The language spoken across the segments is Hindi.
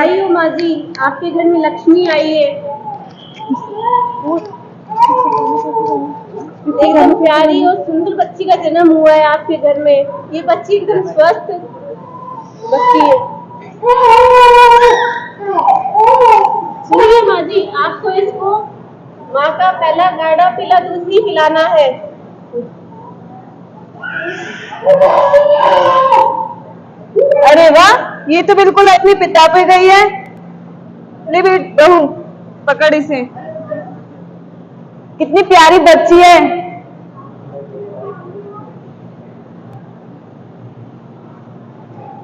बधाई हो माँ जी, आपके घर में लक्ष्मी आई है। एकदम प्यारी और सुंदर बच्ची का जन्म हुआ है आपके घर में। ये बच्ची एकदम स्वस्थ बच्ची है। सुनिए माँ जी, आपको इसको माँ का पहला गाढ़ा पीला दूध ही पिलाना है। अरे वाह, ये तो बिल्कुल अपने पिता पे गई है। ले बहू, पकड़ इसे। कितनी प्यारी बच्ची है।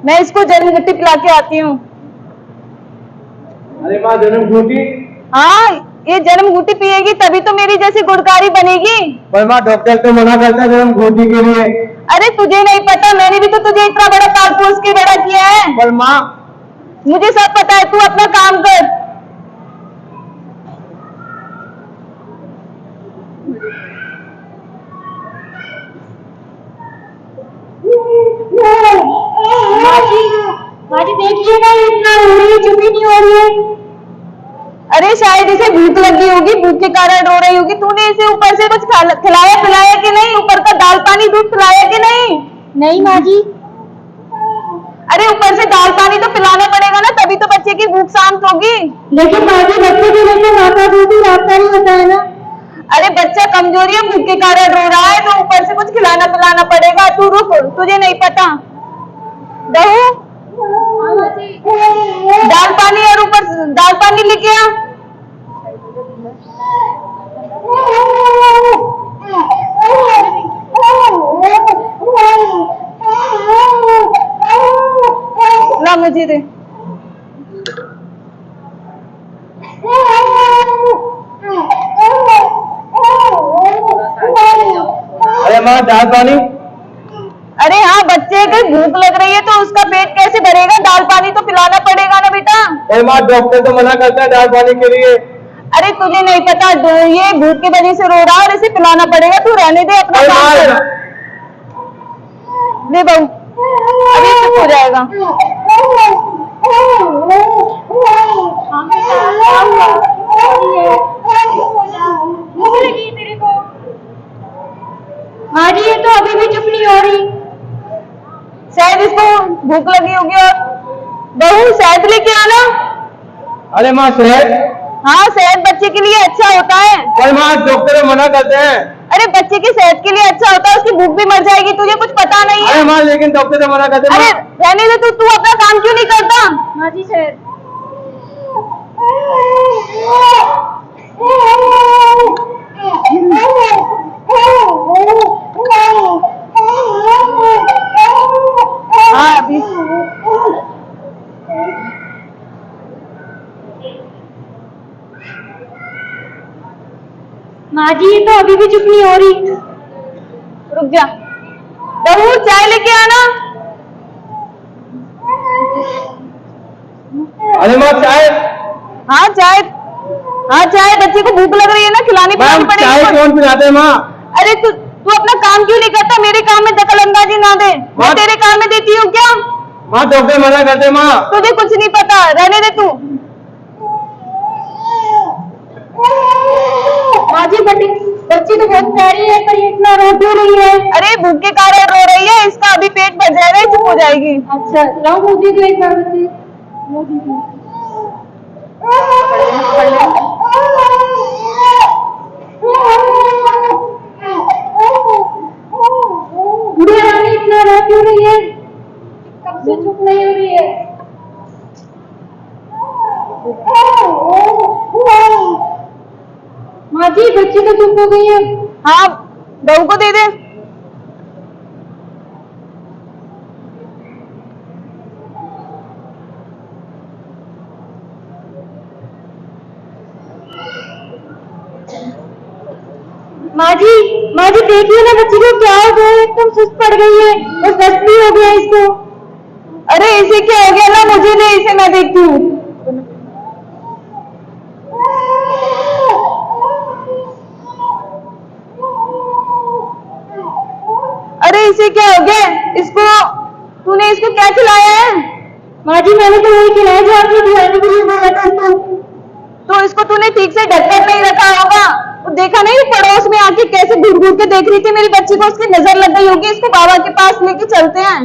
मैं इसको जन्म घुट्टी पिला के आती हूँ। अरे माँ, जन्म घुट्टी? हाँ, ये जन्म घुट्टी पिएगी तभी तो मेरी जैसी गुणकारी बनेगी। पर माँ, डॉक्टर तो मना करता है जन्म घुट्टी के लिए। अरे तुझे नहीं पता, मैंने भी तो तुझे इतना बड़ा पाल पोस के बड़ा किया है। पर माँ, मुझे सब पता है, तू अपना काम कर। माँ जी देखिएगा, इतना रो रही है, चुप ही नहीं हो रही है। अरे शायद इसे भूख लगी होगी, भूख के कारण रो रही होगी। तूने इसे ऊपर से कुछ खिलाया पिलाया कि नहीं? ऊपर का दाल पानी दूध पिलाया कि नहीं? नहीं माँ जी। अरे ऊपर से दाल पानी तो पिलाना पड़ेगा ना, तभी तो बच्चे की भूख शांत होगी। लेकिन माँ जी, बच्चे के लिए माँ का दूध ही रास्ता नहीं होता है ना। अरे बच्चा कमजोरी है, भूख के कारण रो रहा है, तो ऊपर से कुछ खिलाना पिलाना पड़ेगा। तू रुक, तुझे नहीं पता। बहू, दाल पानी और ऊपर दाल पानी लेके आ। ला मुझे दे। अरे माँ, दाल पानी? अरे हाँ, बच्चे को भूख लग रही है तो उसका पेट कैसे भरेगा? दाल पानी तो पिलाना पड़ेगा ना बेटा। अरे माँ, डॉक्टर तो मना करता है दाल पानी के लिए। अरे तुझे नहीं पता, ये भूख की वजह से रो रहा है और इसे पिलाना पड़ेगा। तू रहने दे, अपना काम कर। ले बहू, अभी चुप हो जाएगा। माँ जी, ये तो अभी भी चुप नहीं हो रही। शायद इसको भूख लगी होगी। और बहू, शहद लेके आना। अरे माँ, शहद? हाँ, शहद बच्चे के लिए अच्छा होता है। पर माँ, डॉक्टर मना करते हैं। अरे बच्चे की सेहत के लिए अच्छा होता है, उसकी भूख भी मर जाएगी। तुझे कुछ पता नहीं है? अरे माँ, लेकिन डॉक्टर तो मना करते हैं। अरे रहने दे, तू अपना काम क्यों नहीं करता? माँ जी शायद हाँ अभी माँ जी, ये तो अभी भी चुप नहीं हो रही। रुक जा। बहू, चाय लेके आना। अरे माँ, चाय? हाँ चाय, हाँ चाय। बच्चे को भूख लग रही है ना, खिलानी पिलानी चाय पड़ेगी। कौन पिलाते हैं माँ? अरे तू अपना काम क्यों नहीं करता? मेरे काम में दखल अंदाजी ना दे। मैं तेरे काम में देती हूँ क्या? माँ, डॉक्टर मना करते हैं माँ। तुझे कुछ नहीं पता, रहने दे तू। माँ जी, बच्ची तो बहुत प्यारी है, पर ये इतना रो क्यों रही है? अरे भूख के कारण रो रही है, इसका अभी पेट भर जाएगा, चुप हो जाएगी। अच्छा, लाओ मोदी को एक बार बच्ची। बुढ़िया रानी इतना रो क्यों रही है? कब से चुप नहीं हो रही है? माँ जी, बच्ची तो चुप हो गई है। हाँ, बहू को दे दे। माँ जी देखिए ना, बच्ची को क्या हो गया है? एकदम सुस्त पड़ गई है और दस्त भी हो गया इसको। अरे इसे क्या हो गया ना? मुझे दे इसे, मैं देखती हूँ। अरे इसे क्या हो गया? इसको तूने इसको क्या खिलाया है? माँ जी, मैंने तो वही खिलाया जो आपने इसको तूने ठीक से ढककर नहीं रखा होगा। वो देखा नहीं पड़ोस में आके कैसे घूर घूर के देख रही थी मेरी बच्ची को, उसकी नजर लग गई होगी। इसको बाबा के पास लेके चलते हैं।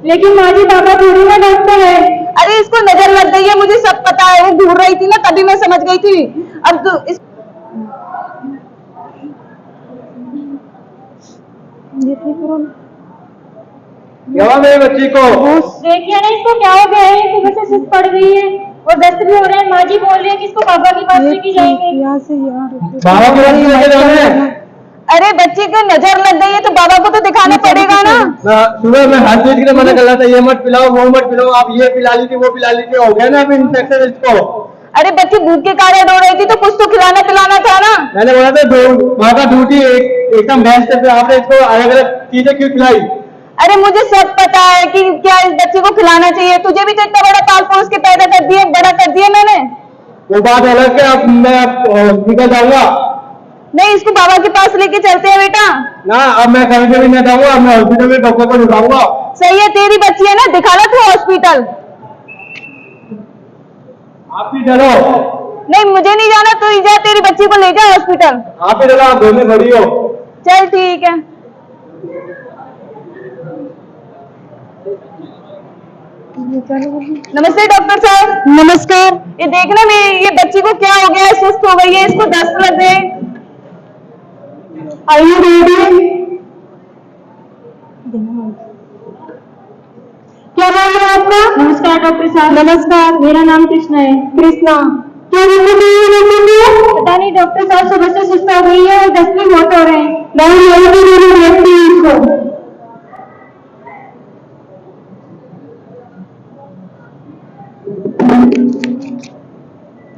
लेकिन माँ जी बाबा थोड़ी ना डॉक्टर है। अरे इसको नजर लग गई है, मुझे सब पता है। वो घूर रही थी ना, तभी मैं समझ गई थी। अब तू इस क्या हुआ मेरी बच्ची को? देखिए ना इसको क्या हो गया है, सुबह से सुस्त पड़ गई है और दस्त भी हो रहा है। माँ जी बोल रही है कि इसको बाबा के पास लेके जाएंगे। बाबा के पास लेके जाना है? अरे बच्ची को नजर लग गई है तो बाबा को तो दिखाना पड़ेगा ना। सुबह मैं हर चीज के लिए मना कर रहा था, ये मत पिलाओ वो मत पिलाओ, आप ये पिला ली थी वो पिला ली थी, हो गया ना अभी इन्फेक्शन इसको। अरे बच्ची भूख के कारण रो रही थी तो कुछ तो खिलाना पिलाना था ना। मैंने बोला था माँ का ड्यूटी एकदम बेस्ट है, फिर आपने इसको अलग अलग चीजें क्यों खिलाई? अरे मुझे सब पता है कि क्या इस बच्चे को खिलाना चाहिए। तुझे भी तो इतना बड़ा पाल पोस के पैदा कर दिया, बड़ा कर दिया मैंने। वो बात अलग है, अब मैं निकल जाऊंगा। नहीं, इसको बाबा के पास लेके चलते हैं बेटा। ना अब मैं कहीं पे भी नहीं जाऊंगा, अब मैं हॉस्पिटल में डॉक्टर को दिखाऊंगा। सही है, तेरी बच्ची है ना, दिखा ला तू हॉस्पिटल। आप भी चलो। नहीं मुझे नहीं जाना, तू ही जा, तेरी बच्ची को ले जा हॉस्पिटल। आप भी चलो, आप घर में खड़ी हो। चल ठीक है। नमस्ते डॉक्टर साहब। नमस्कार। ये देखना मेरी ये बच्ची को क्या हो गया है, सुस्त हो गई है, इसको दस्त लग गए। Are you ready? क्या नाम है आपका? नमस्कार डॉक्टर साहब। नमस्कार। मेरा नाम कृष्णा है। कृष्णा। क्या दिक्कत है? पता नहीं डॉक्टर साहब, सुबह से सुस्त हो गई है और दस्त भी बहुत हो रहे हैं। इसको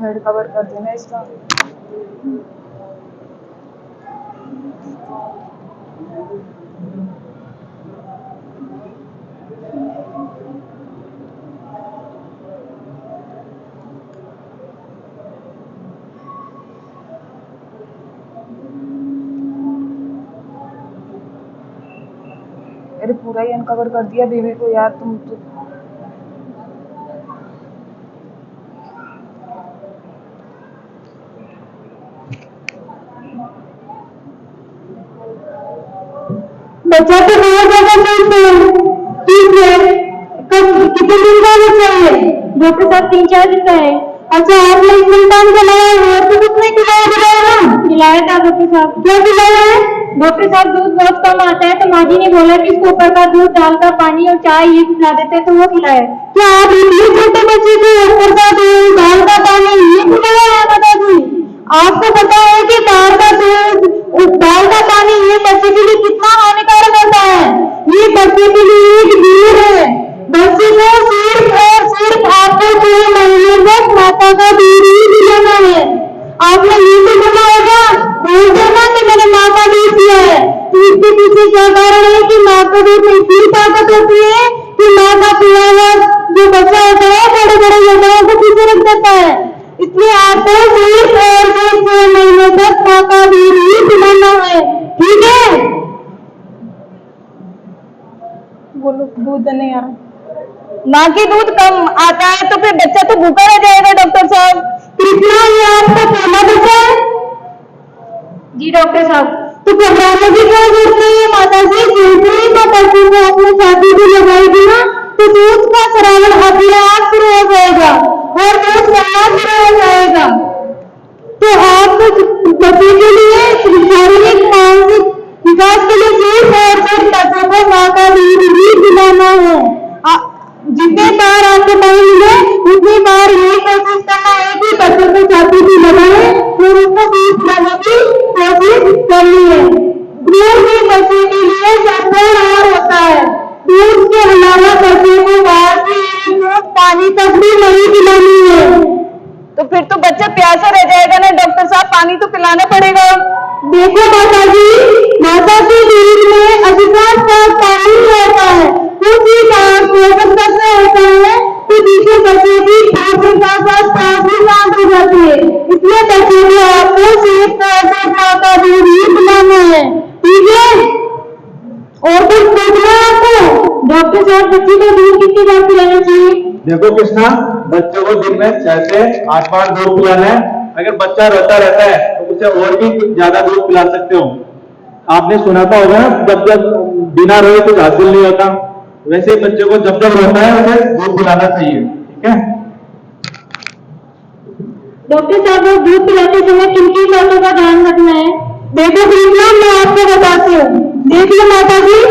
हेड कवर कर देना इसका। अरे पूरा ही अनकवर कर दिया बेबी को यार तुम तो। बच्चा तो बहुत ज्यादा सुस्त है। ठीक है, कब कितने दिन का बच्चा है? डॉक्टर साहब 3-4 दिन का है। अच्छा, आपने इंजेक्शन खिलाया है तो कुछ नहीं खिलाया ना? खिलाया था डॉक्टर साहब। क्या खिलाया है? डॉक्टर साहब दूध बहुत कम आता है तो माँ जी ने बोला कि इसको ऊपर का दूध डालकर पानी और चाय ये खिला देते हैं, तो वो खिलाया। क्या आप इतने छोटे बच्चे को ऊपर का दूध दाल का पानी ये खिलाया है? बता दी आपको पता है कि दाल का दूध दाल का पानी ये बच्चे के लिए कितना हानिकारक होता है? ये बच्चे के लिए एक दूध है। बच्चे को सिर्फ और सिर्फ आपको 2 महीने तक माता का दूध ही पिलाना है। आपने ये तो सुना होगा, बोल देना कि मैंने माँ का दूध पिया है। तो इसके पीछे क्या कारण है कि माँ का दूध में इतनी ताकत होती है कि माँ का पिया हुआ जो बच्चा होता है बड़े बड़े योद्धाओं को पीछे रख देता है। इसलिए आपको सिर्फ और सिर्फ 2 महीने तक माँ का दूध ही पिलाना है, ठीक है? बोलो, दूध नहीं आ रहा। माँ की दूध कम आता है तो फिर बच्चा तो भूखा रह जाएगा डॉक्टर साहब। कृष्णा, ये आपका पहला बच्चा है? जी डॉक्टर साहब। तो घबराने की क्या जरूरत नहीं है माता जी। जैसे ही माता जी को अपने छाती पे लगाएगी ना तो दूध का स्रावन अपने आप शुरू हो जाएगा और दूध बनना शुरू हो जाएगा। तो आप बच्चे के लिए शारीरिक मानसिक विकास के लिए सिर्फ और सिर्फ बच्चों को माँ का दूध ही पिलाना है। जितने बार आपको टाइम मिले उतनी बार ये कोशिश करना है कि बच्चों को छाती पे लगाए और उसको दूध पिलाने की कोशिश करनी है। दूध भी बच्चे के लिए सबसे और होता है। दूध के अलावा बच्चे को बाहर से पानी तक भी नहीं पिलानी है। तो फिर तो बच्चा प्यासा रह जाएगा ना डॉक्टर साहब, पानी तो पिलाना पड़ेगा। देखो माता जी, माता के दूध में अधिकांश पानी होता है, कुछ ही पोषक तत्व होता है, तो जिससे बच्चे की सांस भी शांत हो जाती है। इसलिए बच्चे को आपको सिर्फ माँ का दूध ही पिलाना है, ठीक है? और कुछ पूछना है आपको? डॉक्टर साहब, बच्चे को दूध कितनी बार पिलाना चाहिए? देखो कृष्णा, बच्चों को दिन में 6 से 8 बार दूध पिलाना है। अगर बच्चा रोता रहता है तो उसे और भी ज्यादा दूध पिला सकते हो। आपने सुना था होगा ना, जब जब बिना रोए कुछ हासिल नहीं होता, वैसे ही बच्चे को जब जब रोता है उसे दूध पिलाना चाहिए। ठीक है। डॉक्टर साहब, वो दूध पिलाते समय किन किन बातों का ध्यान रखना है? देखो कृष्णा, मैं आपको बताती हूँ। देख लो माता जी,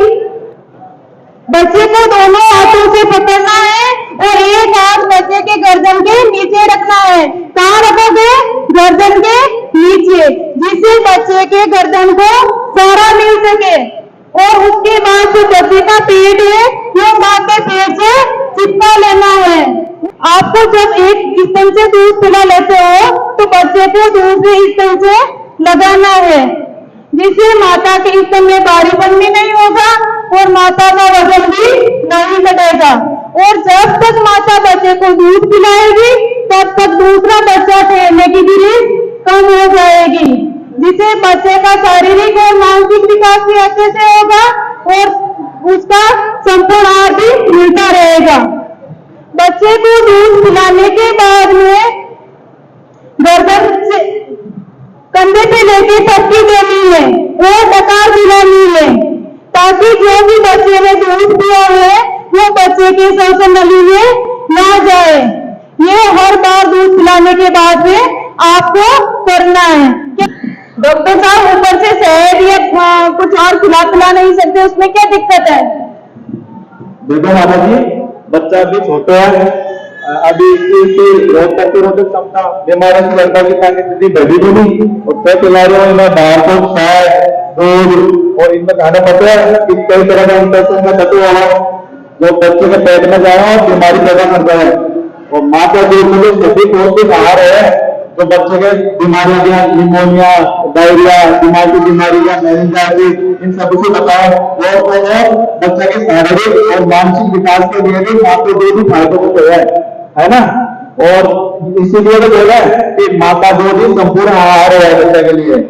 बच्चे को दोनों हाथों से पकड़ना है और एक हाथ बच्चे के गर्दन के नीचे रखना है। कहाँ रखोगे? गर्दन के नीचे, जिससे बच्चे के गर्दन को सहारा मिल सके। और उसके बाद जो बच्चे का पेट है वो माँ के पेट से चिपका लेना है। आपको जब एक स्तन से दूध पिला लेते हो तो बच्चे को दूसरे स्तन से लगाना है, जिससे माता के स्तन में भारीपन भी नहीं होगा और माता का वजन भी नहीं घटेगा। और जब तक माता बच्चे को दूध पिलाएगी तब तक दूसरा बच्चा ठहरने की भी कम हो जाएगी, जिससे बच्चे का शारीरिक और मानसिक विकास भी अच्छे से होगा और उसका संपूर्ण आहार भी मिलता रहेगा। बच्चे को दूध पिलाने के बाद में गर्दन से कंधे पे लेके टपकी देनी है और डकार दिलानी है, ताकि जो भी बच्चे ने दूध पिया है वो बच्चे के श्वसन नली में ना जाए। ये हर बार दूध पिलाने के बाद में आपको करना है। डॉक्टर साहब, ऊपर से शहद या कुछ और पिला नहीं सकते, उसमें क्या दिक्कत है? देखो माता जी, बच्चा अभी छोटा है, अभी इसकी रोग प्रतिरोधक क्षमता बीमारों से लड़ने की ताकत इतनी बढ़ी भी नहीं। उससे पिला रहे हो इन्हें दाल को चाय दूध और इनमें खाना पड़ता है कि कई तरह का इन्फेक्शन का तत्व है जो बच्चे के पेट में जाए और बीमारी पैदा करता है। और माँ का दूध में जो सभी पौष्टिक आहार है जो बच्चे के बीमारियां, निमोनिया, डायरिया, दिमाग की बीमारियां, मेनिंजाइटिस, इन सब से बचाव और बच्चे के शारीरिक और मानसिक विकास के लिए भी माँ के दूध ही फायदेमंद है ना। और इसीलिए तो बोला कि माँ का दूध ही संपूर्ण आहार है बच्चे के लिए।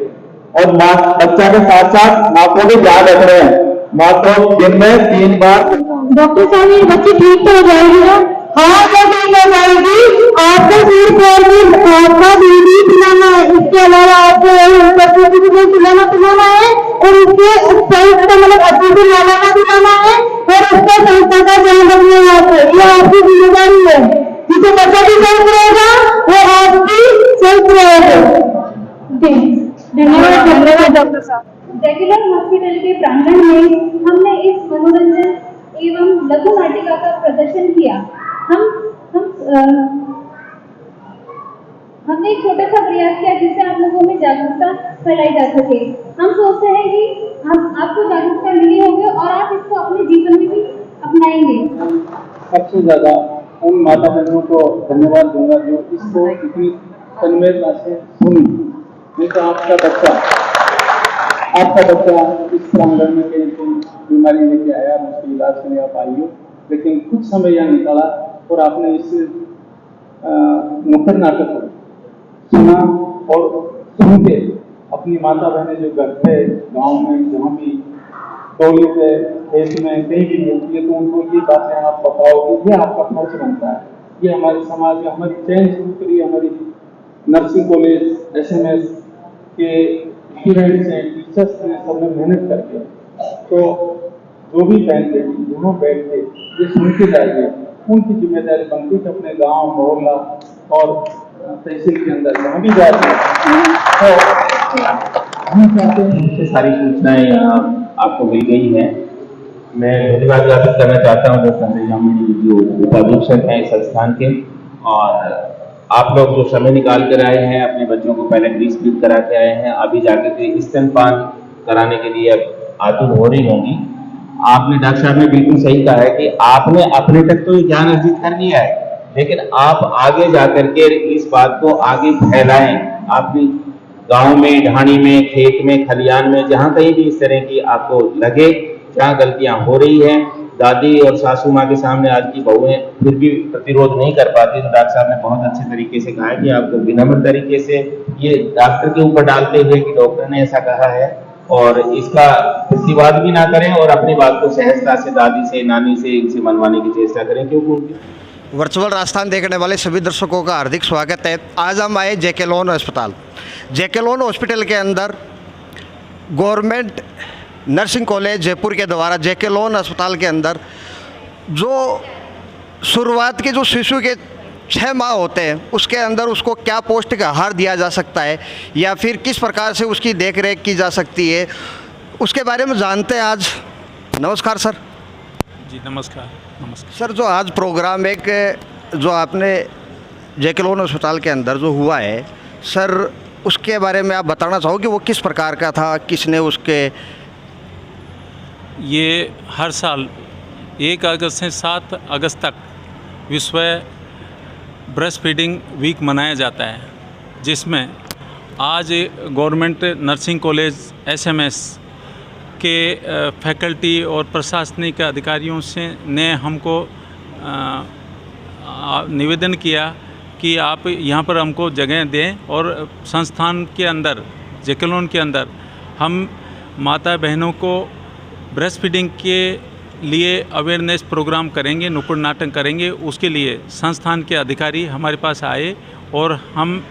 और माँ बच्चा के साथ साथ माँ को भी याद रख रहे हैं। माँ को दिन में 3 बार। डॉक्टर साहब, ये बच्ची ठीक तो हो जाएगी ना? हाँ, तो ठीक हो जाएगी। आपको सिर्फ आपका दूध ही पिलाना है, इसके अलावा आपको बच्चों को भी पिलाना है और उसके मतलब अच्छे से नहलाना पिलाना है और उसका संस्था का ध्यान रखना है आपको। ये आपकी जिम्मेदारी है, जिससे बच्चा भी स्वस्थ रहेगा और आप भी स्वस्थ रहेगा। धन्यवाद डॉक्टर साहब। रेगुलर हॉस्पिटल के प्रांगण में हमने इस मनोरंजन एवं लघु नाटिका का प्रदर्शन किया। हमने एक छोटा सा प्रयास किया जिससे आप लोगों में जागरूकता फैलाई जा सके। हम सोचते हैं कि आपको जागरूकता मिली होगी और आप इसको अपने जीवन में भी अपनाएंगे। सबसे ज्यादा उन माता बहनों को धन्यवाद दूंगा जो इसको इतनी तन्मयता से सुनी। नहीं तो आपका बच्चा इस प्रांगण में कहीं बीमारी लेके आया, उसके इलाज के लिए आप आई हो, लेकिन कुछ समय यहाँ निकाला और आपने इस नुक्कड़ नाटक को सुना और सुन के अपनी माता बहनें जो घर पे गाँव में जहाँ भी टोली पे खेत में कहीं भी मिलती है तो उनको ये बातें आप बताओ कि ये आपका फर्ज बनता है। ये हमारे समाज में हमारी चयन सूत्री, हमारी नर्सिंग कॉलेज, SMS के स्टूडेंट्स हैं, टीचर्स हैं, सबने मेहनत करके तो जो भी बहन बेटी दोनों बैठ के ये सुनते जाइए। उनकी जिम्मेदारी बनती है कि अपने गांव, मोहल्ला और तहसील के अंदर जहाँ भी जाते हैं तो हम चाहते हैं कि सारी सूचनाएं आपको मिल गई हैं। मैं धन्यवाद ज्ञापित करना चाहता हूँ डॉक्टर संजय जो उपाधीक्षक हैं इस संस्थान के, और आप लोग जो समय निकाल कर आए हैं अपने बच्चों को पहले ग्रीस फीड करा के आए हैं, अभी जाकर के स्तनपान कराने के लिए आतुर हो रही होंगी। आपने डॉक्टर साहब ने बिल्कुल सही कहा है कि आपने अपने तक तो ज्ञान अर्जित कर लिया है, लेकिन आप आगे जाकर के इस बात को आगे फैलाएं। आपकी गांव में, ढाणी में, खेत में, खलियान में, जहां कहीं भी इस तरह की आपको लगे जहां गलतियां हो रही हैं, दादी और सासू माँ के सामने आज की बहुएं फिर भी प्रतिरोध नहीं कर पाती, तो डॉक्टर साहब ने बहुत अच्छे तरीके से कहा है कि आपको विनम्र तरीके से ये डॉक्टर के ऊपर डालते हुए कि डॉक्टर ने ऐसा कहा है और इसका प्रतिवाद भी ना करें और अपनी बात को सहजता से दादी से, नानी से, इनसे मनवाने की चेष्टा करें, क्योंकि वर्चुअल राजस्थान देखने वाले सभी दर्शकों का हार्दिक स्वागत है। आज हम आए जेके लोन अस्पताल। जेके लोन हॉस्पिटल के अंदर गवर्नमेंट नर्सिंग कॉलेज जयपुर के द्वारा जेके लोन अस्पताल के अंदर जो शुरुआत के जो शिशु के 6 माह होते हैं उसके अंदर उसको क्या पौष्टिक आहार दिया जा सकता है या फिर किस प्रकार से उसकी देख रेख की जा सकती है, उसके बारे में जानते हैं आज। नमस्कार सर। जी नमस्कार। नमस्कार सर, जो आज प्रोग्राम एक जो आपने जेके लोन अस्पताल के अंदर जो हुआ है सर, उसके बारे में आप बताना चाहो कि वो किस प्रकार का था, किसने उसके। ये हर साल 1 अगस्त से 7 अगस्त तक विश्व ब्रेस्ट फीडिंग वीक मनाया जाता है, जिसमें आज गवर्नमेंट नर्सिंग कॉलेज एसएमएस के फैकल्टी और प्रशासनिक अधिकारियों से ने हमको निवेदन किया कि आप यहाँ पर हमको जगह दें और संस्थान के अंदर जेके लोन के अंदर हम माता बहनों को ब्रेस्ट फीडिंग के लिए अवेयरनेस प्रोग्राम करेंगे, नुक्कड़ नाटक करेंगे। उसके लिए संस्थान के अधिकारी हमारे पास आए और हम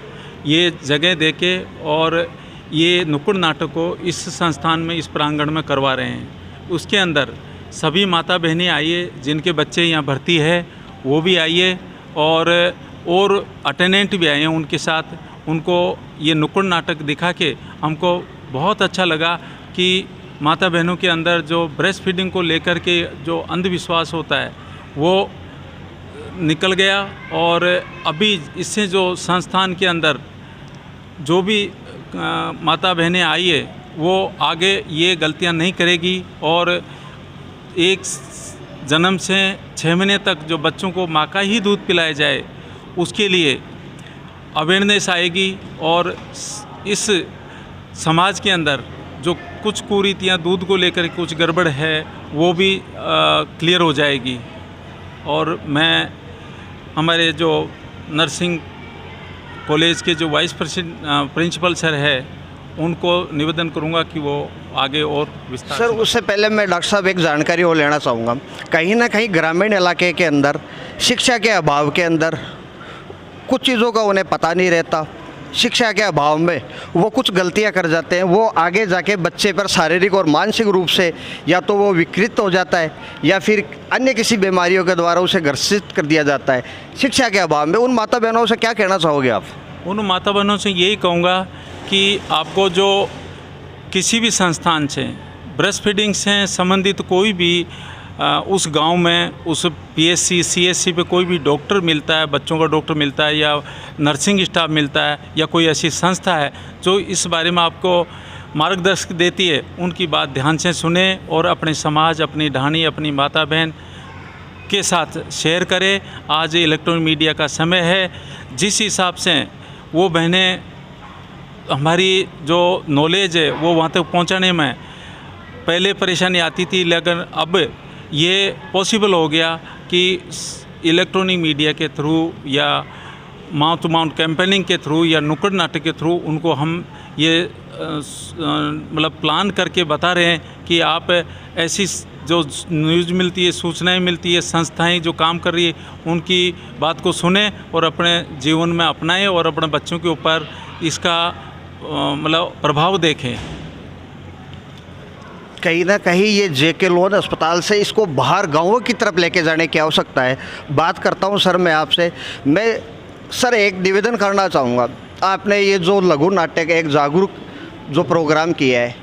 ये जगह देके और ये नुक्कड़ नाटक को इस संस्थान में, इस प्रांगण में करवा रहे हैं। उसके अंदर सभी माता बहनें आइए, जिनके बच्चे यहाँ भर्ती है वो भी आइए और अटेंडेंट भी आए हैं उनके साथ। उनको ये नुक्कड़ नाटक दिखा के हमको बहुत अच्छा लगा कि माता बहनों के अंदर जो ब्रेस्ट फीडिंग को लेकर के जो अंधविश्वास होता है वो निकल गया। और अभी इससे जो संस्थान के अंदर जो भी माता बहनें आई है वो आगे ये गलतियां नहीं करेगी और एक जन्म से 6 महीने तक जो बच्चों को माँ का ही दूध पिलाया जाए उसके लिए अवेयरनेस आएगी और इस समाज के अंदर जो कुछ कुरीतियाँ दूध को लेकर कुछ गड़बड़ है वो भी क्लियर हो जाएगी। और मैं हमारे जो नर्सिंग कॉलेज के जो वाइस प्रिंसिपल सर है उनको निवेदन करूंगा कि वो आगे और विस्तार। सर, उससे पहले मैं डॉक्टर साहब एक जानकारी और लेना चाहूँगा। कहीं ना कहीं ग्रामीण इलाके के अंदर शिक्षा के अभाव के अंदर कुछ चीज़ों का उन्हें पता नहीं रहता। शिक्षा के अभाव में वो कुछ गलतियां कर जाते हैं, वो आगे जाके बच्चे पर शारीरिक और मानसिक रूप से या तो वो विकृत हो जाता है या फिर अन्य किसी बीमारियों के द्वारा उसे ग्रसित कर दिया जाता है। शिक्षा के अभाव में उन माता बहनों से क्या कहना चाहोगे आप? उन माता बहनों से यही कहूँगा कि आपको जो किसी भी संस्थान से ब्रेस्ट फीडिंग से संबंधित कोई भी उस गांव में उस पीएचसी सीएचसी पे कोई भी डॉक्टर मिलता है, बच्चों का डॉक्टर मिलता है या नर्सिंग स्टाफ मिलता है या कोई ऐसी संस्था है जो इस बारे में आपको मार्गदर्शक देती है, उनकी बात ध्यान से सुने और अपने समाज, अपनी ढाणी, अपनी माता बहन के साथ शेयर करें। आज इलेक्ट्रॉनिक मीडिया का समय है, जिस हिसाब से वो बहनें हमारी जो नॉलेज है वो वहाँ तक पहुँचाने में पहले परेशानी आती थी, लेकिन अब ये पॉसिबल हो गया कि इलेक्ट्रॉनिक मीडिया के थ्रू या माउथ टू माउथ कैंपेनिंग के थ्रू या नुक्कड़ नाटक के थ्रू उनको हम ये मतलब प्लान करके बता रहे हैं कि आप ऐसी जो न्यूज़ मिलती है, सूचनाएं मिलती है, संस्थाएं जो काम कर रही है उनकी बात को सुने और अपने जीवन में अपनाएं और अपने बच्चों के ऊपर इसका मतलब प्रभाव देखें। कहीं ना कहीं ये जेके लोन अस्पताल से इसको बाहर गांवों की तरफ लेके जाने की आवश्यकता है। बात करता हूं सर मैं आपसे। मैं सर एक निवेदन करना चाहूँगा। आपने ये जो लघु नाटक एक जागरूक जो प्रोग्राम किया है,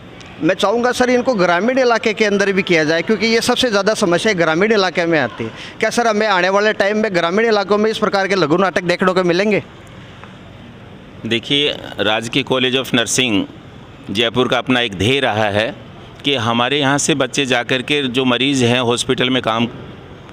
मैं चाहूँगा सर इनको ग्रामीण इलाके के अंदर भी किया जाए, क्योंकि ये सबसे ज़्यादा समस्या ग्रामीण इलाके में आती है। क्या सर हमें आने वाले टाइम में ग्रामीण इलाकों में इस प्रकार के लघु नाटक देखने को मिलेंगे? देखिए, राजकीय कॉलेज ऑफ नर्सिंग जयपुर का अपना एक ध्येय रहा है कि हमारे यहाँ से बच्चे जाकर के जो मरीज़ हैं हॉस्पिटल में काम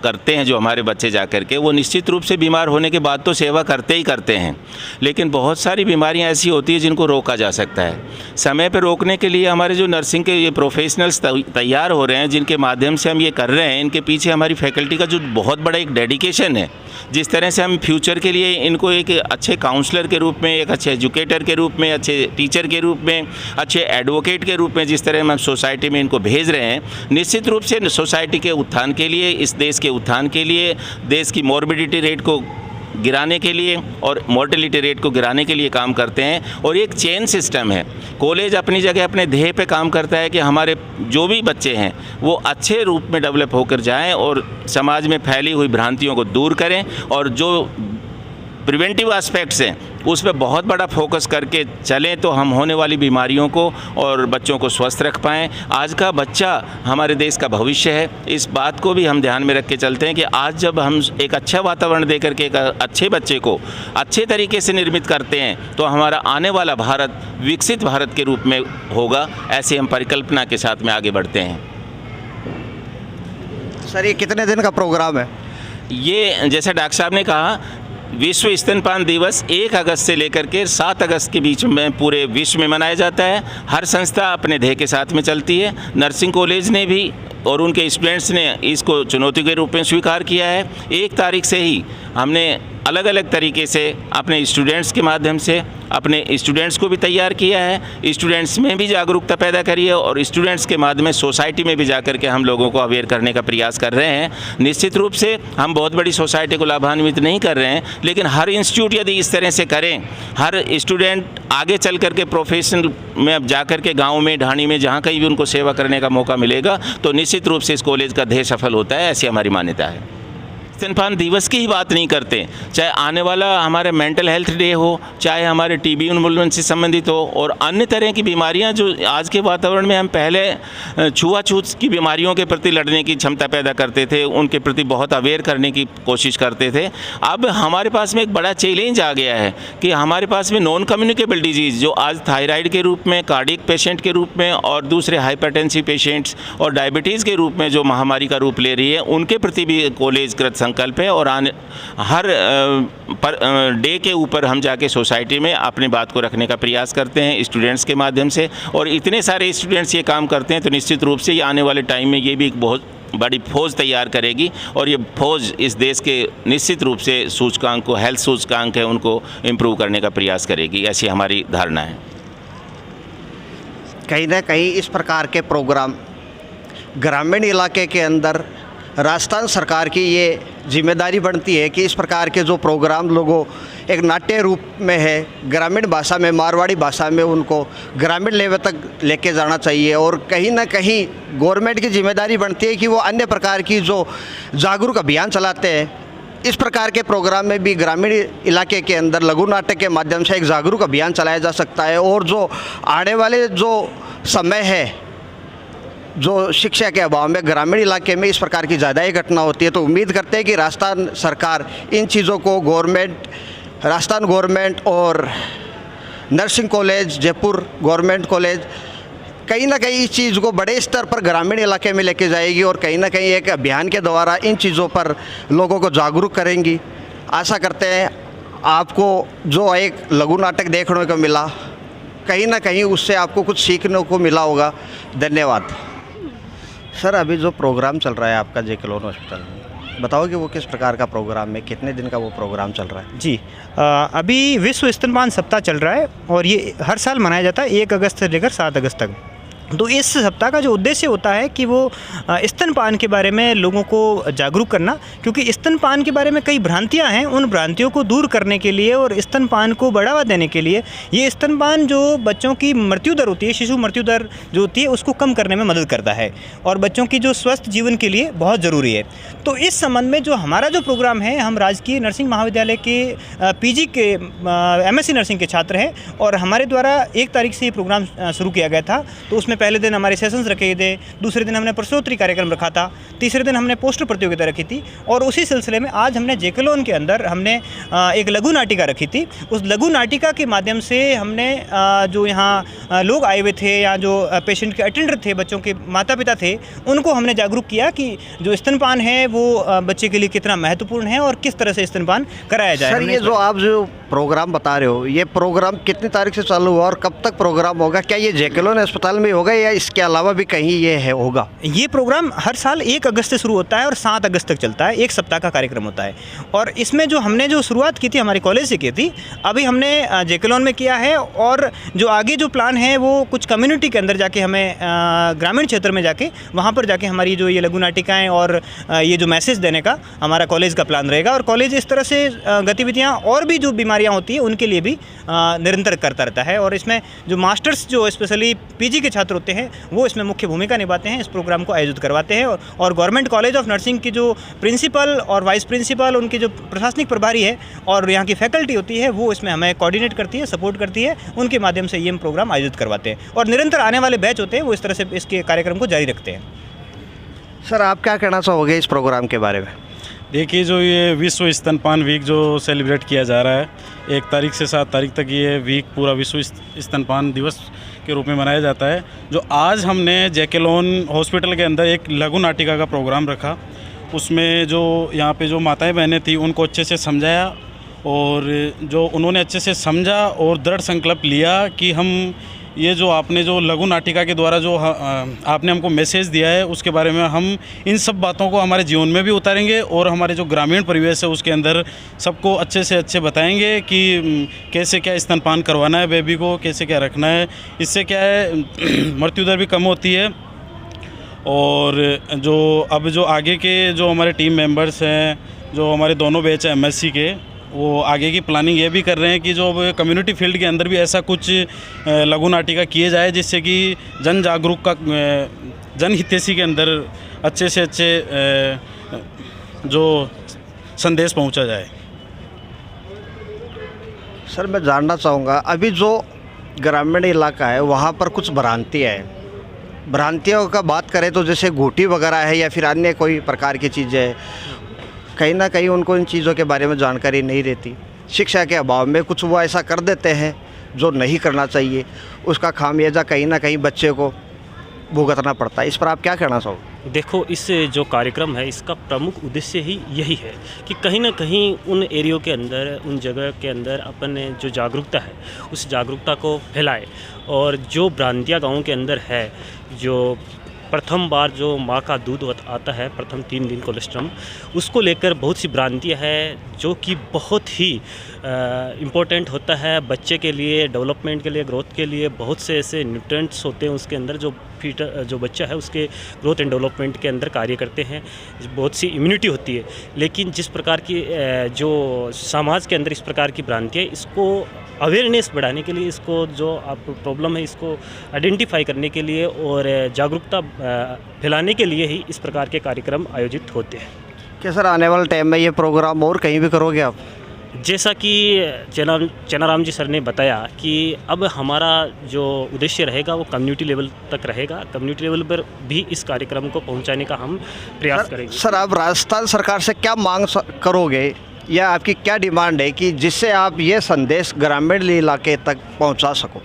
करते हैं, जो हमारे बच्चे जाकर के वो निश्चित रूप से बीमार होने के बाद तो सेवा करते ही करते हैं, लेकिन बहुत सारी बीमारियां ऐसी होती हैं जिनको रोका जा सकता है। समय पर रोकने के लिए हमारे जो नर्सिंग के ये प्रोफेशनल्स तैयार हो रहे हैं, जिनके माध्यम से हम ये कर रहे हैं, इनके पीछे हमारी फैकल्टी का जो बहुत बड़ा एक डेडिकेशन है। जिस तरह से हम फ्यूचर के लिए इनको एक अच्छे काउंसलर के रूप में, एक अच्छे एजुकेटर के रूप में, अच्छे टीचर के रूप में, अच्छे एडवोकेट के रूप में जिस तरह हम सोसाइटी में इनको भेज रहे हैं, निश्चित रूप से सोसाइटी के उत्थान के लिए, इस देश के उत्थान के लिए, देश की मॉर्बिडिटी रेट को गिराने के लिए और मोर्टेलिटी रेट को गिराने के लिए काम करते हैं। और एक चेन सिस्टम है। कॉलेज अपनी जगह अपने ध्येय पे काम करता है कि हमारे जो भी बच्चे हैं वो अच्छे रूप में डेवलप होकर जाएं और समाज में फैली हुई भ्रांतियों को दूर करें, और जो प्रिवेंटिव एस्पेक्ट्स हैं उस पर बहुत बड़ा फोकस करके चलें तो हम होने वाली बीमारियों को और बच्चों को स्वस्थ रख पाएँ। आज का बच्चा हमारे देश का भविष्य है। इस बात को भी हम ध्यान में रख के चलते हैं कि आज जब हम एक अच्छा वातावरण दे करके एक अच्छे बच्चे को अच्छे तरीके से निर्मित करते हैं तो हमारा आने वाला भारत विकसित भारत के रूप में होगा। ऐसी हम परिकल्पना के साथ में आगे बढ़ते हैं। सर, ये कितने दिन का प्रोग्राम है? ये जैसे डॉक्टर साहब ने कहा, विश्व स्तनपान दिवस 1 अगस्त से लेकर के 7 अगस्त के बीच में पूरे विश्व में मनाया जाता है। हर संस्था अपने ध्येय के साथ में चलती है। नर्सिंग कॉलेज ने भी और उनके स्टूडेंट्स ने इसको चुनौती के रूप में स्वीकार किया है। 1 तारीख से ही हमने अलग अलग तरीके से अपने स्टूडेंट्स के माध्यम से अपने स्टूडेंट्स को भी तैयार किया है, स्टूडेंट्स में भी जागरूकता पैदा करी है और स्टूडेंट्स के माध्यम में सोसाइटी में भी जाकर के हम लोगों को अवेयर करने का प्रयास कर रहे हैं। निश्चित रूप से हम बहुत बड़ी सोसाइटी को लाभान्वित नहीं कर रहे हैं, लेकिन हर इंस्टीट्यूट यदि इस तरह से करें, हर स्टूडेंट आगे चल कर के प्रोफेशन में अब जा कर के गाँव में, ढाणी में, जहाँ कहीं भी उनको सेवा करने का मौका मिलेगा तो निश्चित रूप से इस कॉलेज का ध्येय सफल होता है, ऐसी हमारी मान्यता है। स्तनपान दिवस की ही बात नहीं करते, चाहे आने वाला हमारे मेंटल हेल्थ डे हो, चाहे हमारे टीबी उन्मूलन से संबंधित हो और अन्य तरह की बीमारियां जो आज के वातावरण में हम पहले छुआछूत की बीमारियों के प्रति लड़ने की क्षमता पैदा करते थे, उनके प्रति बहुत अवेयर करने की कोशिश करते थे। अब हमारे पास में एक बड़ा चैलेंज आ गया है कि हमारे पास में नॉन कम्युनिकेबल डिजीज़ जो आज थायराइड के रूप में, कार्डियक पेशेंट के रूप में और दूसरे हाइपरटेंसिव पेशेंट्स और डायबिटीज़ के रूप में जो महामारी का रूप ले रही है, उनके प्रति भी कॉलेज कृत संकल्प है और हर डे के ऊपर हम जाके सोसाइटी में अपनी बात को रखने का प्रयास करते हैं स्टूडेंट्स के माध्यम से। और इतने सारे स्टूडेंट्स ये काम करते हैं तो निश्चित रूप से ये आने वाले टाइम में ये भी एक बहुत बड़ी फौज तैयार करेगी और ये फौज इस देश के निश्चित रूप से सूचकांक को, हेल्थ सूचकांक है, उनको इम्प्रूव करने का प्रयास करेगी, ऐसी हमारी धारणा है। कहीं ना कहीं इस प्रकार के प्रोग्राम ग्रामीण इलाके के अंदर राजस्थान सरकार की ये जिम्मेदारी बनती है कि इस प्रकार के जो प्रोग्राम लोगों एक नाट्य रूप में है, ग्रामीण भाषा में, मारवाड़ी भाषा में उनको ग्रामीण लेवल तक लेके जाना चाहिए। और कहीं ना कहीं गवर्नमेंट की जिम्मेदारी बनती है कि वो अन्य प्रकार की जो जागरूक अभियान चलाते हैं, इस प्रकार के प्रोग्राम में भी ग्रामीण इलाके के अंदर लघु नाटक के माध्यम से एक जागरूक अभियान चलाया जा सकता है। और जो आने वाले जो समय है, जो शिक्षा के अभाव में ग्रामीण इलाके में इस प्रकार की ज़्यादा ही घटना होती है, तो उम्मीद करते हैं कि राजस्थान सरकार इन चीज़ों को राजस्थान गवर्नमेंट और nursing college, Jaipur government college कहीं ना कहीं इस चीज़ को बड़े स्तर पर ग्रामीण इलाके में लेके जाएगी और कहीं ना कहीं एक अभियान के द्वारा इन चीज़ों पर लोगों को जागरूक करेंगी। आशा करते हैं आपको जो एक लघु नाटक देखने को मिला, कहीं ना कहीं उससे आपको कुछ सीखने को मिला होगा। धन्यवाद। सर, अभी जो प्रोग्राम चल रहा है आपका जेके लोन हॉस्पिटल में, बताओ कि वो किस प्रकार का प्रोग्राम है, कितने दिन का वो प्रोग्राम चल रहा है? जी, अभी विश्व स्तनपान सप्ताह चल रहा है और ये हर साल मनाया जाता है 1 अगस्त से लेकर 7 अगस्त तक। तो इस सप्ताह का जो उद्देश्य होता है कि वो स्तनपान के बारे में लोगों को जागरूक करना, क्योंकि स्तनपान के बारे में कई भ्रांतियां हैं, उन भ्रांतियों को दूर करने के लिए और स्तनपान को बढ़ावा देने के लिए ये स्तनपान जो बच्चों की मृत्यु दर होती है, शिशु मृत्यु दर जो होती है, उसको कम करने में मदद करता है और बच्चों की जो स्वस्थ जीवन के लिए बहुत ज़रूरी है। तो इस संबंध में जो हमारा जो प्रोग्राम है, हम राजकीय नर्सिंग महाविद्यालय के PG के MSc नर्सिंग के छात्र हैं और हमारे द्वारा 1 तारीख से ये प्रोग्राम शुरू किया गया था। तो उसमें पहले दिन हमारे सेशंस रखे गए थे, दूसरे दिन हमने प्रश्नोत्तरी कार्यक्रम रखा था, तीसरे दिन हमने पोस्टर प्रतियोगिता रखी थी और उसी सिलसिले में आज हमने जेके लोन के अंदर हमने एक लघु नाटिका रखी थी। उस लघु नाटिका के माध्यम से हमने जो यहाँ लोग आए हुए थे या जो पेशेंट के अटेंडर थे, बच्चों के माता पिता थे, उनको हमने जागरूक किया कि जो स्तनपान है वो बच्चे के लिए कितना महत्वपूर्ण है और किस तरह से स्तनपान कराया जाए। सर, ये जो आप जो प्रोग्राम बता रहे हो, ये प्रोग्राम कितनी तारीख से चालू हुआ और कब तक प्रोग्राम होगा? क्या ये जेकेलोन अस्पताल में होगा या इसके अलावा भी कहीं ये है होगा? ये प्रोग्राम हर साल 1 अगस्त से शुरू होता है और 7 अगस्त तक चलता है। 1 सप्ताह का कार्यक्रम होता है और इसमें जो हमने जो शुरुआत की थी हमारे कॉलेज से की थी, अभी हमने जेकेलोन में किया है और जो आगे जो प्लान है वो कुछ कम्युनिटी के अंदर जाके हमें ग्रामीण क्षेत्र में जाके वहाँ पर जाके हमारी जो ये लघु नाटिकाएँ और ये जो मैसेज देने का हमारा कॉलेज का प्लान रहेगा। और कॉलेज इस तरह से गतिविधियाँ और भी जो बीमारियाँ होती हैं उनके लिए भी निरंतर करता रहता है। और इसमें जो मास्टर्स जो स्पेशली पीजी के छात्र होते हैं वो इसमें मुख्य भूमिका निभाते हैं, इस प्रोग्राम को आयोजित करवाते हैं। और गवर्नमेंट कॉलेज ऑफ नर्सिंग की जो प्रिंसिपल और वाइस प्रिंसिपल, उनकी जो प्रशासनिक प्रभारी है और यहाँ की फैकल्टी होती है वो इसमें हमें कोऑर्डिनेट करती है, सपोर्ट करती है। उनके माध्यम से ये हम प्रोग्राम आयोजित करवाते हैं और निरंतर आने वाले बैच होते हैं वो इस तरह से इसके कार्यक्रम को जारी रखते हैं। सर, आप क्या कहना चाहोगे इस प्रोग्राम के बारे में? देखिए, जो ये विश्व स्तनपान वीक जो सेलिब्रेट किया जा रहा है, 1 तारीख से 7 तारीख तक ये वीक पूरा विश्व स्तनपान दिवस के रूप में मनाया जाता है। जो आज हमने जेकेलोन हॉस्पिटल के अंदर एक लघु नाटिका का प्रोग्राम रखा, उसमें जो यहाँ पे जो माताएं बहनें थी उनको अच्छे से समझाया और जो उन्होंने अच्छे से समझा और दृढ़ संकल्प लिया कि हम ये जो आपने जो लघु नाटिका के द्वारा जो आपने हमको मैसेज दिया है उसके बारे में हम इन सब बातों को हमारे जीवन में भी उतारेंगे और हमारे जो ग्रामीण परिवेश है उसके अंदर सबको अच्छे से अच्छे बताएंगे कि कैसे क्या स्तनपान करवाना है बेबी को, कैसे क्या रखना है। इससे क्या है मृत्यु दर भी कम होती है। और जो अब जो आगे के जो हमारे टीम मेंबर्स हैं, जो हमारे दोनों बैच हैं MSc के, वो आगे की प्लानिंग ये भी कर रहे हैं कि जो कम्युनिटी फील्ड के अंदर भी ऐसा कुछ लघु नाटिका किए जाए जिससे कि जन जागरूक का जनहितैषी के अंदर अच्छे से अच्छे जो संदेश पहुंचा जाए। सर, मैं जानना चाहूँगा, अभी जो ग्रामीण इलाका है वहाँ पर कुछ भ्रांतियाँ हैं। भ्रांतियों का बात करें तो जैसे घूटी वगैरह है या फिर अन्य कोई प्रकार की चीज़ें हैं, कहीं ना कहीं उनको इन चीज़ों के बारे में जानकारी नहीं रहती। शिक्षा के अभाव में कुछ वो ऐसा कर देते हैं जो नहीं करना चाहिए, उसका खामियाजा कहीं ना कहीं बच्चे को भुगतना पड़ता है। इस पर आप क्या कहना चाहोगे? देखो, इस जो कार्यक्रम है इसका प्रमुख उद्देश्य ही यही है कि कहीं ना कहीं उन एरियो के अंदर, उन जगह के अंदर अपन जो जागरूकता है उस जागरूकता को फैलाए। और जो भ्रांतियाँ गाँव के अंदर है, जो प्रथम बार जो माँ का दूध आता है प्रथम 3 दिन कोलेस्ट्रम, उसको लेकर बहुत सी भ्रांतियाँ हैं जो कि बहुत ही इम्पोर्टेंट होता है बच्चे के लिए, डेवलपमेंट के लिए, ग्रोथ के लिए। बहुत से ऐसे न्यूट्रिएंट्स होते हैं उसके अंदर जो बच्चा है उसके ग्रोथ एंड डेवलपमेंट के अंदर कार्य करते हैं। बहुत सी इम्यूनिटी होती है। लेकिन जिस प्रकार की जो समाज के अंदर इस प्रकार की भ्रांतियाँ, इसको अवेयरनेस बढ़ाने के लिए, इसको जो आप प्रॉब्लम है इसको आइडेंटिफाई करने के लिए और जागरूकता फैलाने के लिए ही इस प्रकार के कार्यक्रम आयोजित होते हैं। क्या सर, आने वाले टाइम में ये प्रोग्राम और कहीं भी करोगे आप? जैसा कि चेनाराम जी सर ने बताया कि अब हमारा जो उद्देश्य रहेगा वो कम्युनिटी लेवल तक रहेगा। कम्युनिटी लेवल पर भी इस कार्यक्रम को पहुंचाने का हम प्रयास करेंगे। सर, आप राजस्थान सरकार से क्या मांग करोगे या आपकी क्या डिमांड है कि जिससे आप ये संदेश ग्रामीण इलाके तक पहुंचा सको?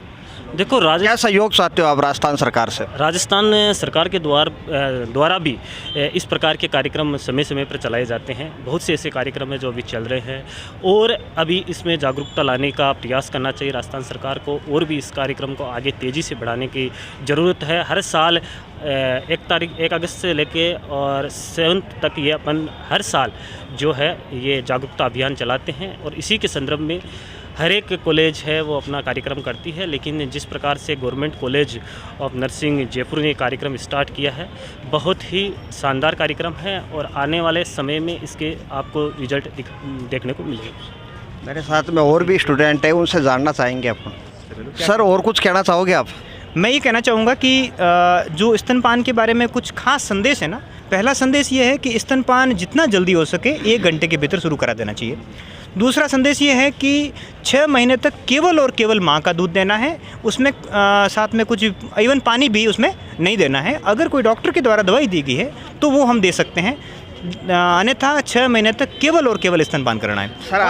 देखो, क्या सहयोग चाहते हो आप राजस्थान सरकार से? राजस्थान सरकार के द्वारा भी इस प्रकार के कार्यक्रम समय समय पर चलाए जाते हैं। बहुत से ऐसे कार्यक्रम हैं जो अभी चल रहे हैं और अभी इसमें जागरूकता लाने का प्रयास करना चाहिए राजस्थान सरकार को, और भी इस कार्यक्रम को आगे तेज़ी से बढ़ाने की ज़रूरत है। हर साल 1 अगस्त से लेके और 7 तक ये अपन हर साल जो है ये जागरूकता अभियान चलाते हैं और इसी के संदर्भ में हर एक कॉलेज है वो अपना कार्यक्रम करती है। लेकिन जिस प्रकार से government college of nursing Jaipur ने कार्यक्रम स्टार्ट किया है, बहुत ही शानदार कार्यक्रम है और आने वाले समय में इसके आपको रिजल्ट देखने को मिलेगा। मेरे साथ में और भी स्टूडेंट हैं, उनसे जानना चाहेंगे अपन। सर, और कुछ कहना चाहोगे आप? मैं ये कहना चाहूँगा कि जो स्तनपान के बारे में कुछ खास संदेश है ना, पहला संदेश ये है कि स्तनपान जितना जल्दी हो सके 1 घंटे के भीतर शुरू करा देना चाहिए। दूसरा संदेश ये है कि 6 महीने तक केवल और केवल माँ का दूध देना है, उसमें साथ में कुछ इवन पानी भी उसमें नहीं देना है। अगर कोई डॉक्टर के द्वारा दवाई दी गई है तो वो हम दे सकते हैं, अन्यथा 6 महीने तक केवल और केवल स्तनपान करना है। सर,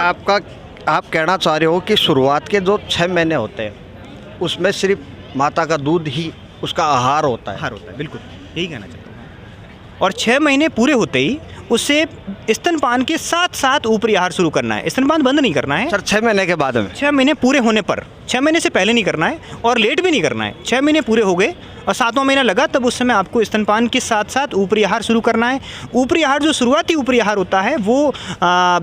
आप कहना चाह रहे हो कि शुरुआत के जो 6 महीने होते हैं उसमें सिर्फ माता का दूध ही उसका आहार होता है? बिल्कुल यही कहना चाहता हूँ। और 6 महीने पूरे होते ही उसे स्तनपान के साथ साथ ऊपरी आहार शुरू करना है, स्तनपान बंद नहीं करना है सर 6 महीने के बाद में? 6 महीने पूरे होने पर, 6 महीने से पहले नहीं करना है और लेट भी नहीं करना है। 6 महीने पूरे हो गए और 7वां महीना लगा तब उस समय आपको स्तनपान के साथ साथ ऊपरी आहार शुरू करना है। ऊपरी आहार जो शुरुआती ऊपरी आहार होता है वो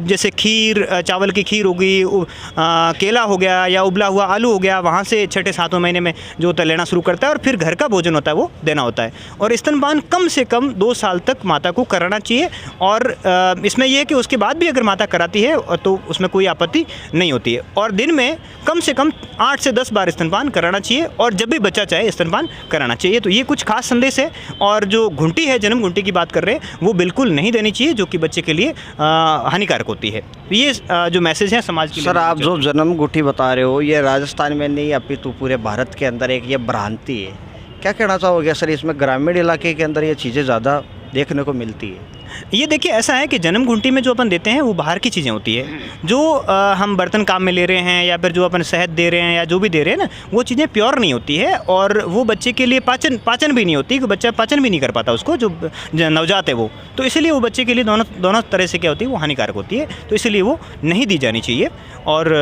जैसे खीर, चावल की खीर हो गई, केला हो गया या उबला हुआ आलू हो गया, वहाँ से 6-7वें महीने में जो होता है लेना शुरू करता है और फिर घर का भोजन होता है वो देना होता है। और स्तनपान कम से कम 2 साल तक माता को कराना चाहिए और इसमें यह है कि उसके बाद भी अगर माता कराती है तो उसमें कोई आपत्ति नहीं होती है। और दिन में कम से कम 8 से 10 बार स्तनपान कराना चाहिए और जब भी बच्चा चाहे स्तनपान कराना चाहिए। तो ये कुछ खास संदेश है। और जो घुंटी है, जन्म घुंटी की बात कर रहे हैं, वो बिल्कुल नहीं देनी चाहिए जो कि बच्चे के लिए हानिकारक होती है। ये जो मैसेज है समाज के लिए। सर आप जो जन्म घुंटी बता रहे हो ये राजस्थान में नहीं अपितु पूरे भारत के अंदर एक ये भ्रांति है, क्या कहना चाहोगे सर? इसमें ग्रामीण इलाके के अंदर ये चीज़ें ज़्यादा देखने को मिलती है। ये देखिए ऐसा है कि जन्म घुंटी में जो अपन देते हैं वो बाहर की चीज़ें होती है। जो हम बर्तन काम में ले रहे हैं या फिर जो अपन शहद दे रहे हैं या जो भी दे रहे हैं ना, वो चीज़ें प्योर नहीं होती है और वो बच्चे के लिए पाचन भी नहीं होती, बच्चा पाचन भी नहीं कर पाता उसको, जो नवजात है वो। तो इसलिए वो बच्चे के लिए दोनों तरह से क्या होती है, वो हानिकारक होती है। तो इसलिए वो नहीं दी जानी चाहिए। और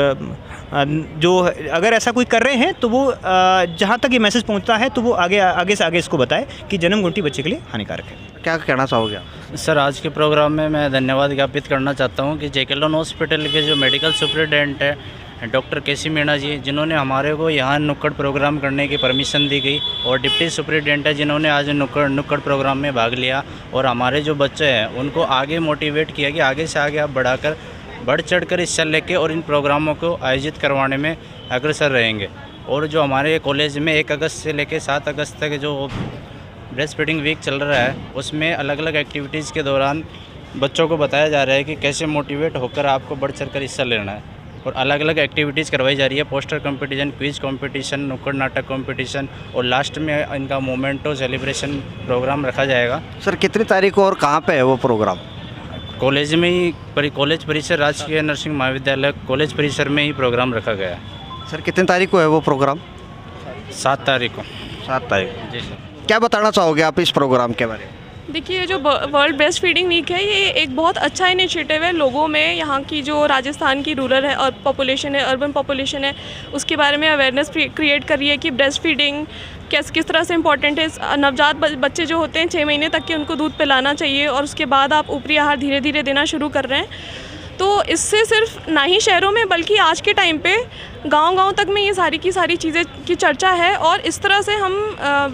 जो अगर ऐसा कोई कर रहे हैं तो वो जहाँ तक ये मैसेज पहुँचता है तो वो आगे से आगे इसको बताए कि जन्म घुंटी बच्चे के लिए हानिकारक है। क्या कहना चाहोगे? सर आज के प्रोग्राम में मैं धन्यवाद ज्ञापित करना चाहता हूं कि जेके लोन हॉस्पिटल के जो मेडिकल सुपरिटेंडेंट है डॉक्टर केसी मीणा जी, जिन्होंने हमारे को यहाँ नुक्कड़ प्रोग्राम करने की परमिशन दी गई, और डिप्टी सुपरिटेंडेंट है जिन्होंने आज नुक्कड़ प्रोग्राम में भाग लिया और हमारे जो बच्चे हैं उनको आगे मोटिवेट किया कि आगे से आगे आप बढ़ चढ़ कर हिस्सा लेके और इन प्रोग्रामों को आयोजित करवाने में अग्रसर रहेंगे। और जो हमारे कॉलेज में 1 अगस्त से लेकर 7 अगस्त तक जो ब्रेस्ट फीडिंग वीक चल रहा है उसमें अलग अलग एक्टिविटीज़ के दौरान बच्चों को बताया जा रहा है कि कैसे मोटिवेट होकर आपको बढ़ चढ़ कर हिस्सा लेना है। और अलग अलग एक्टिविटीज़ करवाई जा रही है, पोस्टर कंपटीशन, क्विज कंपटीशन, नुक्कड़ नाटक कंपटीशन और लास्ट में इनका मोमेंटो सेलिब्रेशन प्रोग्राम रखा जाएगा। सर कितनी तारीख को और कहाँ पे है वो प्रोग्राम? कॉलेज में ही, कॉलेज परिसर, राजकीय नर्सिंग महाविद्यालय कॉलेज परिसर में ही प्रोग्राम रखा गया है। सर कितनी तारीख को है वो प्रोग्राम? 7 तारीख को। 7 तारीख जी सर। क्या बताना चाहोगे आप इस प्रोग्राम के बारे में? देखिए जो वर्ल्ड ब्रेस्ट फीडिंग वीक है ये एक बहुत अच्छा इनिशिएटिव है। लोगों में, यहाँ की जो राजस्थान की रूरल है और पॉपुलेशन है, अर्बन पॉपुलेशन है, उसके बारे में अवेयरनेस क्रिएट कर रही है कि ब्रेस्ट फीडिंग किस तरह से इंपॉर्टेंट है। नवजात बच्चे जो होते हैं 6 महीने तक के उनको दूध पिलाना चाहिए और उसके बाद आप ऊपरी आहार धीरे धीरे देना शुरू कर रहे हैं। तो इससे सिर्फ ना ही शहरों में बल्कि आज के टाइम पे गांव-गांव तक में ये सारी की सारी चीज़ें की चर्चा है। और इस तरह से हम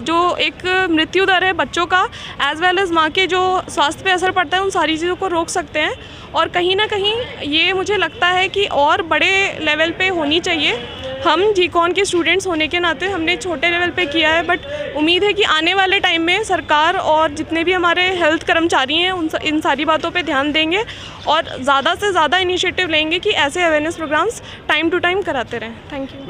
जो एक मृत्यु दर है बच्चों का एज़ वेल एज़ माँ के जो स्वास्थ्य पे असर पड़ता है उन सारी चीज़ों को रोक सकते हैं। और कहीं ना कहीं ये मुझे लगता है कि और बड़े लेवल पे होनी चाहिए। हम जीकॉन के स्टूडेंट्स होने के नाते हमने छोटे लेवल पे किया है, बट उम्मीद है कि आने वाले टाइम में सरकार और जितने भी हमारे हेल्थ कर्मचारी हैं इन सारी बातों पे ध्यान देंगे और ज़्यादा से ज़्यादा इनिशिएटिव लेंगे कि ऐसे awareness programs time to time कराते रहें। Thank you.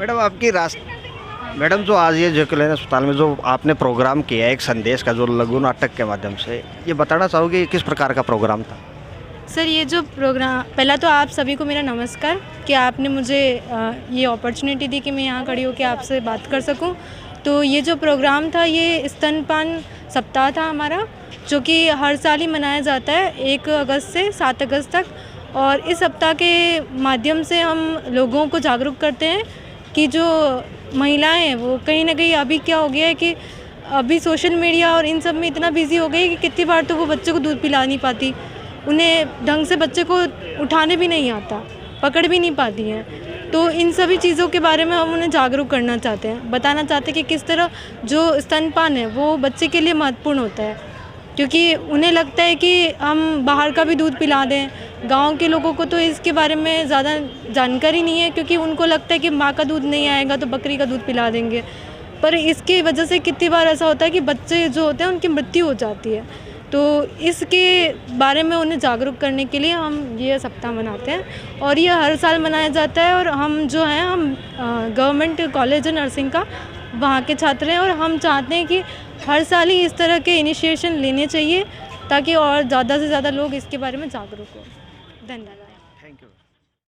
मैडम जो आज ये जेके लोन अस्पताल में जो आपने प्रोग्राम किया है एक संदेश का, जो लघु नाटक के माध्यम से, ये बताना चाहोगे किस प्रकार का प्रोग्राम था? सर ये जो प्रोग्राम, पहला तो आप सभी को मेरा नमस्कार कि आपने मुझे ये अपॉर्चुनिटी दी कि मैं यहाँ खड़ी होकर आपसे बात कर सकूँ। तो ये जो प्रोग्राम था ये स्तनपान सप्ताह था हमारा, जो कि हर साल ही मनाया जाता है 1 अगस्त से 7 अगस्त तक। और इस सप्ताह के माध्यम से हम लोगों को जागरूक करते हैं कि जो महिलाएं हैं वो कहीं ना कहीं अभी क्या हो गया है कि अभी सोशल मीडिया और इन सब में इतना बिजी हो गई कि कितनी बार तो वो बच्चे को दूध पिला नहीं पाती, उन्हें ढंग से बच्चे को उठाने भी नहीं आता, पकड़ भी नहीं पाती हैं। तो इन सभी चीज़ों के बारे में हम उन्हें जागरूक करना चाहते हैं, बताना चाहते हैं कि किस तरह जो स्तनपान है वो बच्चे के लिए महत्वपूर्ण होता है। क्योंकि उन्हें लगता है कि हम बाहर का भी दूध पिला दें। गांव के लोगों को तो इसके बारे में ज़्यादा जानकारी नहीं है, क्योंकि उनको लगता है कि माँ का दूध नहीं आएगा तो बकरी का दूध पिला देंगे। पर इसकी वजह से कितनी बार ऐसा होता है कि बच्चे जो होते हैं उनकी मृत्यु हो जाती है। तो इसके बारे में उन्हें जागरूक करने के लिए हम ये सप्ताह मनाते हैं और ये हर साल मनाया जाता है। और हम जो हैं हम गवर्नमेंट कॉलेज नर्सिंग का वहाँ के छात्र हैं और हम चाहते हैं कि हर साल ही इस तरह के इनिशिएशन लेने चाहिए ताकि और ज़्यादा से ज़्यादा लोग इसके बारे में जागरूक हो। धन्यवाद।